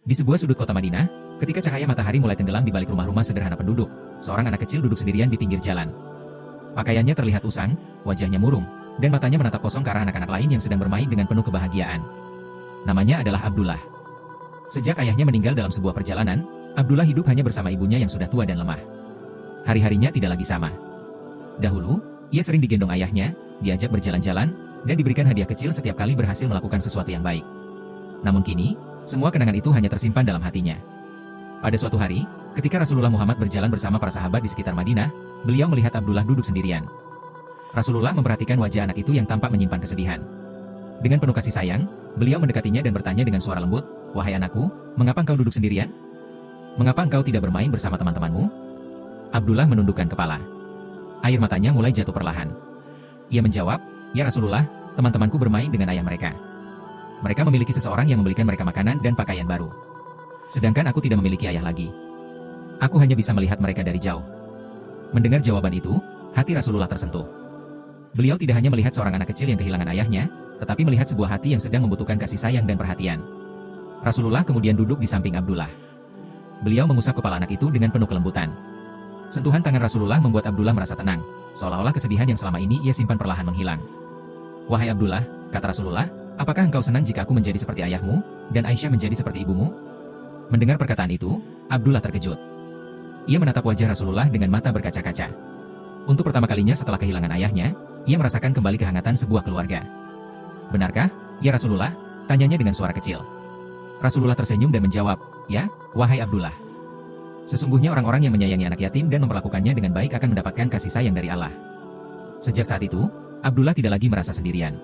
Di sebuah sudut kota Madinah, ketika cahaya matahari mulai tenggelam di balik rumah-rumah sederhana penduduk, seorang anak kecil duduk sendirian di pinggir jalan. Pakaiannya terlihat usang, wajahnya murung, dan matanya menatap kosong ke arah anak-anak lain yang sedang bermain dengan penuh kebahagiaan. Namanya adalah Abdullah. Sejak ayahnya meninggal dalam sebuah perjalanan, Abdullah hidup hanya bersama ibunya yang sudah tua dan lemah. Hari-harinya tidak lagi sama. Dahulu, ia sering digendong ayahnya, diajak berjalan-jalan, dan diberikan hadiah kecil setiap kali berhasil melakukan sesuatu yang baik. Namun kini, semua kenangan itu hanya tersimpan dalam hatinya. Pada suatu hari, ketika Rasulullah Muhammad berjalan bersama para sahabat di sekitar Madinah, beliau melihat Abdullah duduk sendirian. Rasulullah memperhatikan wajah anak itu yang tampak menyimpan kesedihan. Dengan penuh kasih sayang, beliau mendekatinya dan bertanya dengan suara lembut, "Wahai anakku, mengapa engkau duduk sendirian? Mengapa engkau tidak bermain bersama teman-temanmu?" Abdullah menundukkan kepala. Air matanya mulai jatuh perlahan. Ia menjawab, "Ya Rasulullah, teman-temanku bermain dengan ayah mereka. Mereka memiliki seseorang yang membelikan mereka makanan dan pakaian baru. Sedangkan aku tidak memiliki ayah lagi. Aku hanya bisa melihat mereka dari jauh." Mendengar jawaban itu, hati Rasulullah tersentuh. Beliau tidak hanya melihat seorang anak kecil yang kehilangan ayahnya, tetapi melihat sebuah hati yang sedang membutuhkan kasih sayang dan perhatian. Rasulullah kemudian duduk di samping Abdullah. Beliau mengusap kepala anak itu dengan penuh kelembutan. Sentuhan tangan Rasulullah membuat Abdullah merasa tenang, seolah-olah kesedihan yang selama ini ia simpan perlahan menghilang. "Wahai Abdullah," kata Rasulullah, "apakah engkau senang jika aku menjadi seperti ayahmu, dan Aisyah menjadi seperti ibumu?" Mendengar perkataan itu, Abdullah terkejut. Ia menatap wajah Rasulullah dengan mata berkaca-kaca. Untuk pertama kalinya setelah kehilangan ayahnya, ia merasakan kembali kehangatan sebuah keluarga. "Benarkah, ya Rasulullah?" tanyanya dengan suara kecil. Rasulullah tersenyum dan menjawab, "Ya, wahai Abdullah. Sesungguhnya orang-orang yang menyayangi anak yatim dan memperlakukannya dengan baik akan mendapatkan kasih sayang dari Allah." Sejak saat itu, Abdullah tidak lagi merasa sendirian.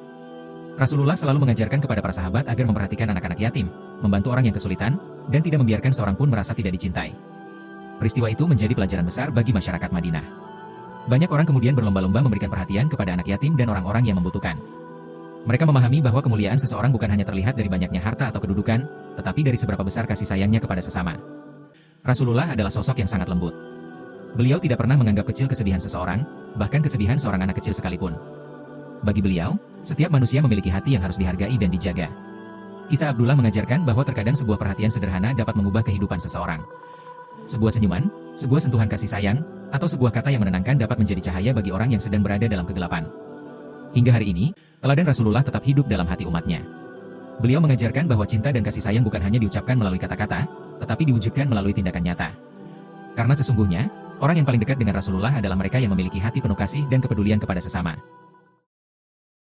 Rasulullah selalu mengajarkan kepada para sahabat agar memperhatikan anak-anak yatim, membantu orang yang kesulitan, dan tidak membiarkan seorang pun merasa tidak dicintai. Peristiwa itu menjadi pelajaran besar bagi masyarakat Madinah. Banyak orang kemudian berlomba-lomba memberikan perhatian kepada anak yatim dan orang-orang yang membutuhkan. Mereka memahami bahwa kemuliaan seseorang bukan hanya terlihat dari banyaknya harta atau kedudukan, tetapi dari seberapa besar kasih sayangnya kepada sesama. Rasulullah adalah sosok yang sangat lembut. Beliau tidak pernah menganggap kecil kesedihan seseorang, bahkan kesedihan seorang anak kecil sekalipun. Bagi beliau, setiap manusia memiliki hati yang harus dihargai dan dijaga. Kisah Abdullah mengajarkan bahwa terkadang sebuah perhatian sederhana dapat mengubah kehidupan seseorang. Sebuah senyuman, sebuah sentuhan kasih sayang, atau sebuah kata yang menenangkan dapat menjadi cahaya bagi orang yang sedang berada dalam kegelapan. Hingga hari ini, teladan Rasulullah tetap hidup dalam hati umatnya. Beliau mengajarkan bahwa cinta dan kasih sayang bukan hanya diucapkan melalui kata-kata, tetapi diwujudkan melalui tindakan nyata. Karena sesungguhnya, orang yang paling dekat dengan Rasulullah adalah mereka yang memiliki hati penuh kasih dan kepedulian kepada sesama.